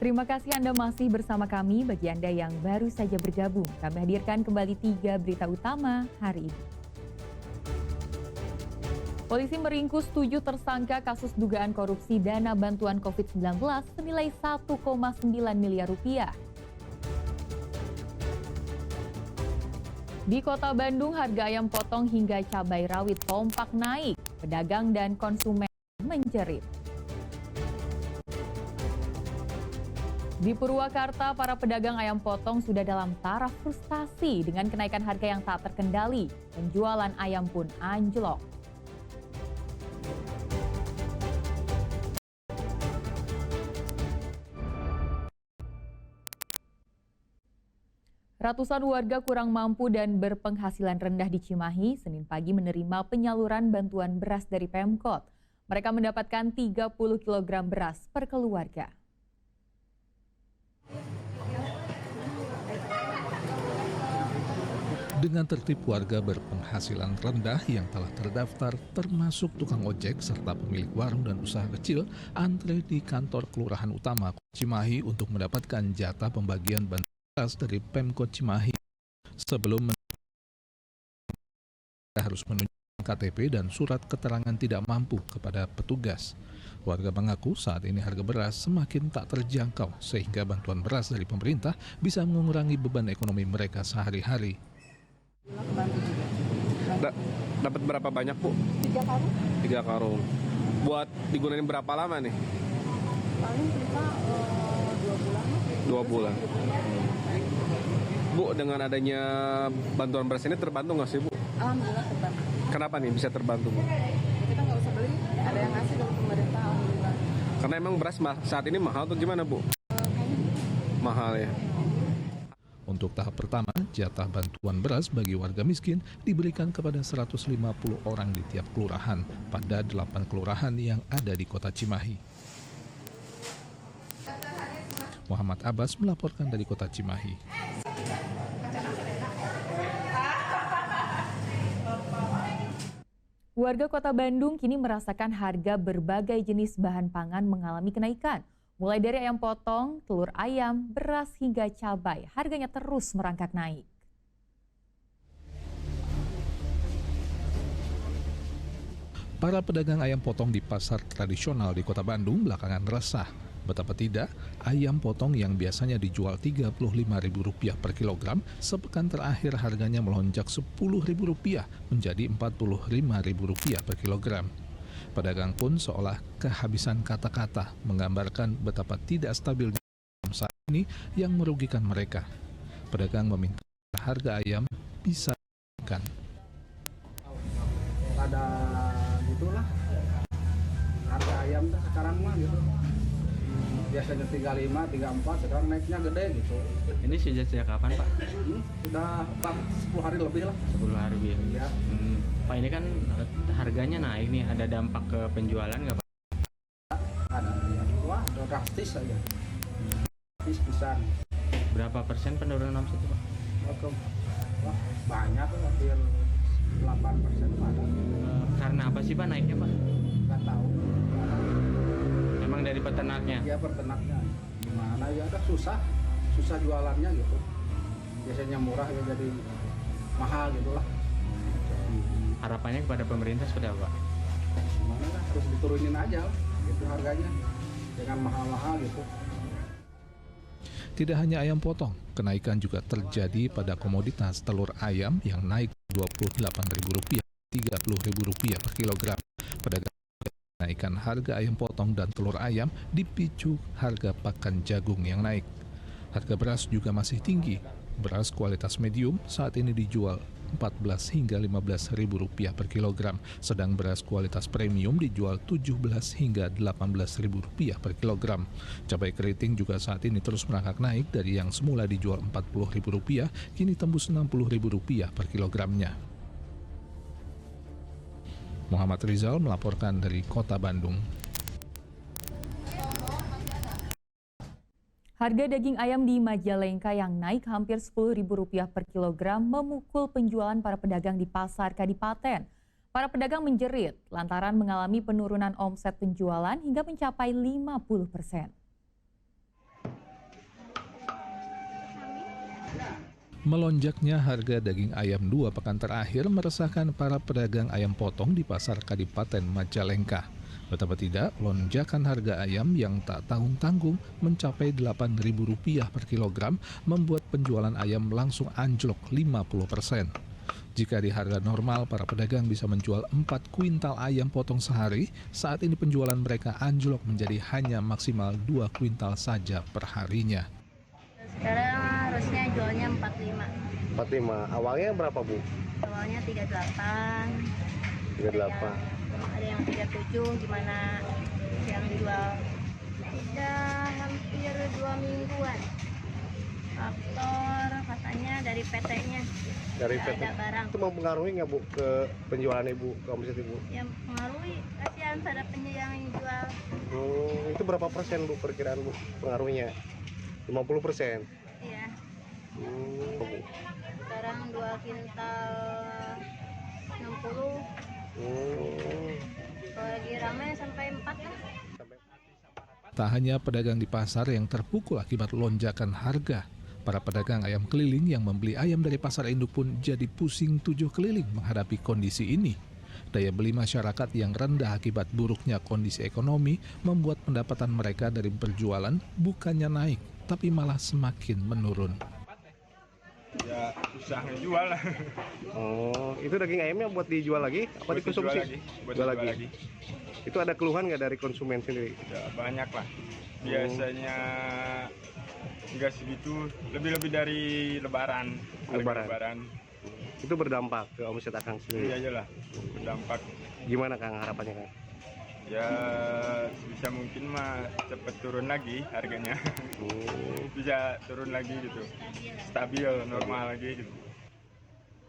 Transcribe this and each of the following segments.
Terima kasih Anda masih bersama kami. Bagi Anda yang baru saja bergabung, kami hadirkan kembali 3 berita utama hari ini. Polisi meringkus 7 tersangka kasus dugaan korupsi dana bantuan COVID-19 senilai 1,9 miliar rupiah. Di Kota Bandung, harga ayam potong hingga cabai rawit kompak naik. Pedagang dan konsumen menjerit. Di Purwakarta, para pedagang ayam potong sudah dalam taraf frustasi dengan kenaikan harga yang tak terkendali. Penjualan ayam pun anjlok. Ratusan warga kurang mampu dan berpenghasilan rendah di Cimahi Senin pagi menerima penyaluran bantuan beras dari Pemkot. Mereka mendapatkan 30 kg beras per keluarga. Dengan tertib, warga berpenghasilan rendah yang telah terdaftar termasuk tukang ojek serta pemilik warung dan usaha kecil antre di kantor Kelurahan Utama Cimahi untuk mendapatkan jatah pembagian bantuan beras dari Pemkot Cimahi. Sebelum harus menunjukkan KTP dan surat keterangan tidak mampu kepada petugas. Warga mengaku saat ini harga beras semakin tak terjangkau sehingga bantuan beras dari pemerintah bisa mengurangi beban ekonomi mereka sehari-hari. Dapat berapa banyak, Bu? 3 karung. 3 karung. Buat digunain berapa lama nih? Paling kita 2 bulan. 2 bulan. Bu, dengan adanya bantuan beras ini terbantu nggak sih, Bu? Alhamdulillah terbantu. Kenapa nih bisa terbantu, Bu? Kita nggak usah beli, ada yang ngasih dari pemerintah, alhamdulillah. Karena emang beras saat ini mahal tuh gimana, Bu? Mahal ya. Untuk tahap pertama, jatah bantuan beras bagi warga miskin diberikan kepada 150 orang di tiap kelurahan pada 8 kelurahan yang ada di Kota Cimahi. Muhammad Abbas melaporkan dari Kota Cimahi. Warga Kota Bandung kini merasakan harga berbagai jenis bahan pangan mengalami kenaikan. Mulai dari ayam potong, telur ayam, beras hingga cabai, harganya terus merangkak naik. Para pedagang ayam potong di pasar tradisional di Kota Bandung belakangan resah. Betapa tidak, ayam potong yang biasanya dijual Rp35.000 per kilogram, sepekan terakhir harganya melonjak Rp10.000 menjadi Rp45.000 per kilogram. Pedagang pun seolah kehabisan kata-kata menggambarkan betapa tidak stabilnya saat ini yang merugikan mereka. Pedagang meminta harga ayam bisa dinaikkan. Ada gitulah harga ayam sekarang mah gitu. Biasanya 35, 34, sekarang naiknya gede gitu. Ini sejak kapan, Pak? Sudah 10 hari lebih lah. 10 hari lebih. Ya. Pak, ini kan harganya naik nih, ada dampak ke penjualan nggak, Pak? Ada ya. Wah, drastis aja. Drastis pisan. Berapa persen penurunan omset, Pak? Wah, banyak tuh, hampir 8% ada. Karena apa sih, Pak, naiknya, Pak? Nggak tahu. Emang dari peternaknya? Ya peternaknya. Gimana ya, ada susah jualannya gitu. Biasanya murah ya jadi mahal gitulah. Harapannya kepada pemerintah seperti apa, Pak? Gimana lah, terus diturunin aja lah, gitu harganya. Jangan mahal-mahal gitu. Tidak hanya ayam potong, kenaikan juga terjadi pada komoditas telur ayam yang naik Rp28.000, Rp30.000 per kilogram. Pedagang kenaikan harga ayam potong dan telur ayam dipicu harga pakan jagung yang naik. Harga beras juga masih tinggi. Beras kualitas medium saat ini dijual Rp14 hingga Rp15.000 per kilogram, sedang beras kualitas premium dijual Rp17 hingga Rp18.000 per kilogram. Cabai keriting juga saat ini terus merangkak naik dari yang semula dijual Rp40.000, kini tembus Rp60.000 per kilogramnya. Muhammad Rizal melaporkan dari Kota Bandung. Harga daging ayam di Majalengka yang naik hampir Rp10.000 per kilogram memukul penjualan para pedagang di pasar Kadipaten. Para pedagang menjerit lantaran mengalami penurunan omset penjualan hingga mencapai 50%. Melonjaknya harga daging ayam 2 pekan terakhir meresahkan para pedagang ayam potong di pasar Kadipaten Majalengka. Betapa tidak, lonjakan harga ayam yang tak tanggung-tanggung mencapai Rp8.000 per kilogram membuat penjualan ayam langsung anjlok 50%. Jika di harga normal, para pedagang bisa menjual 4 kuintal ayam potong sehari, saat ini penjualan mereka anjlok menjadi hanya maksimal 2 kuintal saja per harinya. Sekarang harusnya jualnya 45. 45. Awalnya berapa, Bu? Awalnya 38. 38. Ada yang 37, gimana yang dijual? Sudah hampir 2 mingguan. Faktor katanya dari PT-nya. Dari Tidak PT. ada barang. Itu mempengaruhi nggak, Bu, ke penjualan Ibu, ke omset Ibu? Yang pengaruhi, kasihan pada yang jual. Itu berapa persen, Bu, perkiraan Bu pengaruhnya? 50%? Iya. Bu. Sekarang 2 kintal 60. Kalau lagi ramai sampai 4 lah. Tak hanya pedagang di pasar yang terpukul akibat lonjakan harga, para pedagang ayam keliling yang membeli ayam dari pasar induk pun jadi pusing 7 keliling menghadapi kondisi ini. Daya beli masyarakat yang rendah akibat buruknya kondisi ekonomi membuat pendapatan mereka dari berjualan bukannya naik, tapi malah semakin menurun. Ya susah ngejual lah. Oh, itu daging ayamnya buat dijual lagi? Apa dikonsumsi? Buat dijual lagi. Itu ada keluhan nggak dari konsumen sendiri? Ya, banyak lah. Biasanya nggak segitu, lebih dari lebaran. Lebaran. Itu berdampak ke omset Akang sendiri? Iya aja lah, berdampak. Gimana Kang harapannya, Kang? Ya bisa mungkin mah cepet turun lagi harganya. Bisa turun lagi gitu, stabil, normal lagi gitu.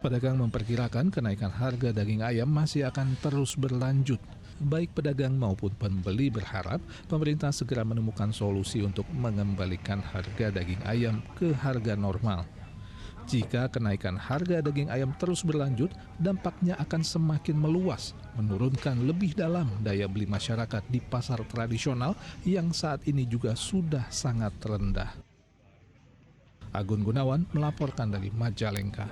Pedagang memperkirakan kenaikan harga daging ayam masih akan terus berlanjut. Baik pedagang maupun pembeli berharap pemerintah segera menemukan solusi untuk mengembalikan harga daging ayam ke harga normal. Jika kenaikan harga daging ayam terus berlanjut, dampaknya akan semakin meluas, menurunkan lebih dalam daya beli masyarakat di pasar tradisional yang saat ini juga sudah sangat rendah. Agun Gunawan melaporkan dari Majalengka.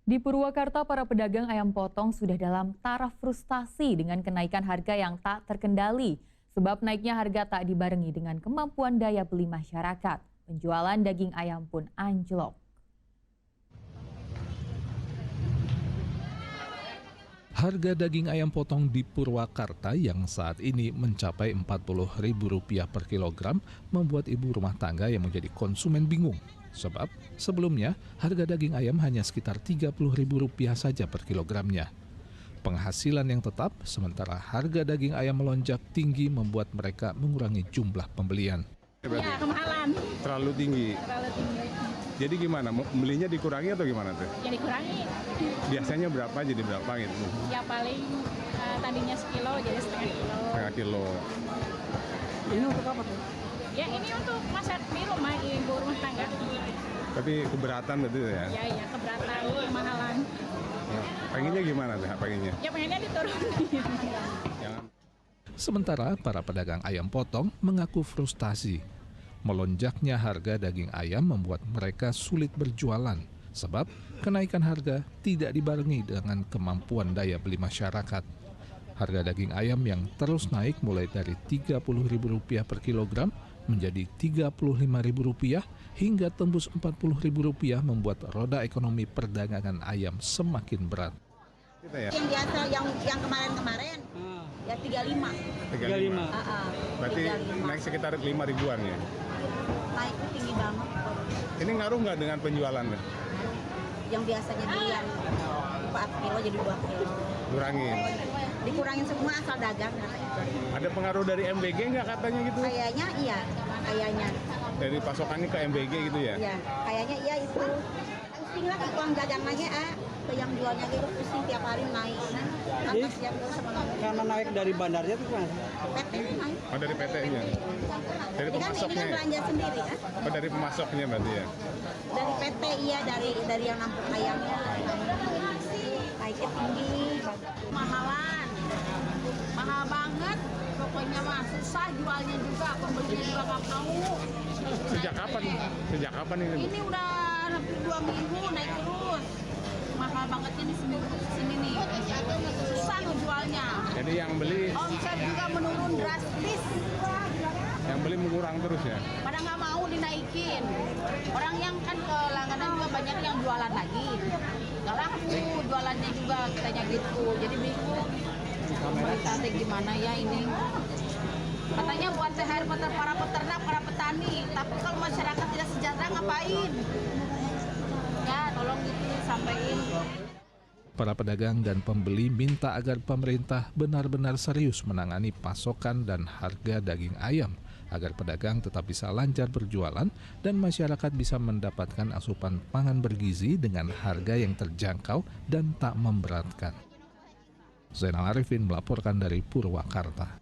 Di Purwakarta, para pedagang ayam potong sudah dalam taraf frustasi dengan kenaikan harga yang tak terkendali. Sebab naiknya harga tak dibarengi dengan kemampuan daya beli masyarakat. Penjualan daging ayam pun anjlok. Harga daging ayam potong di Purwakarta yang saat ini mencapai Rp40.000 per kilogram membuat ibu rumah tangga yang menjadi konsumen bingung. Sebab sebelumnya harga daging ayam hanya sekitar Rp30.000 saja per kilogramnya. Penghasilan yang tetap, sementara harga daging ayam melonjak tinggi membuat mereka mengurangi jumlah pembelian. Ya, kemahalan. Terlalu tinggi. Terlalu tinggi. Jadi gimana? Belinya dikurangi atau gimana tuh? Ya dikurangi. Biasanya berapa jadi berapa gitu? Ya paling tadinya sekilo jadi setengah kilo. Setengah kilo. Ini untuk apa tuh? Ya ini untuk masak di rumah, ibu rumah tangga. Tapi keberatan berarti ya? Ya keberatan, kemahalan. Pengennya gimana tuh? Pengennya? Ya pengennya diturunin. Jangan. Sementara para pedagang ayam potong mengaku frustasi. Melonjaknya harga daging ayam membuat mereka sulit berjualan. Sebab kenaikan harga tidak dibarengi dengan kemampuan daya beli masyarakat. Harga daging ayam yang terus naik mulai dari Rp30.000 per kilogram menjadi Rp35.000 hingga tembus Rp40.000 membuat roda ekonomi perdagangan ayam semakin berat. Ya? Yang biasa, yang kemarin-kemarin, ya 35. 35. Berarti 35. naik sekitar 5 ribuan ya? Naik tinggi banget. Ini ngaruh nggak dengan penjualan? Yang biasanya belian 4 kilo jadi 2 kilo. Kurangin. Dikurangin semua asal dagang. Ada pengaruh dari MBG nggak katanya gitu? Kayaknya iya, kayaknya. Dari pasokannya ke MBG gitu ya? Iya, kayaknya iya itu. Pusing lah ke uang dagangnya, ke yang jualnya gitu pusing tiap hari naik. Jadi, karena naik dari bandarnya tuh kan? PT naik. Oh dari PT-nya? Dari Ini kan pemasoknya? belanja sendiri kan? Oh dari pemasoknya berarti ya? Dari PT iya, dari yang nampung ayamnya. Naiknya tinggi. Mahal banget, pokoknya mah susah jualnya juga, pembelinya juga nggak Sejak kapan? Sejak kapan ini? Ini udah hampir 2 minggu naik terus. Mahal banget ini seminggu sini nih. Susah jualnya. Jadi yang beli, Omset juga menurun drastis. yang beli mengurang terus ya? Pada nggak mau dinaikin. Orang yang kan ke langganan juga banyak yang jualan lagi. Nggak laku jualannya juga katanya gitu. Jadi bingung. Pemerintah gimana ya ini? Katanya buat THR para peternak, para petani. Tapi kalau masyarakat tidak sejahtera ngapain? Ya, tolong gitu sampaikan. Para pedagang dan pembeli minta agar pemerintah benar-benar serius menangani pasokan dan harga daging ayam agar pedagang tetap bisa lancar berjualan dan masyarakat bisa mendapatkan asupan pangan bergizi dengan harga yang terjangkau dan tak memberatkan. Zainal Arifin melaporkan dari Purwakarta.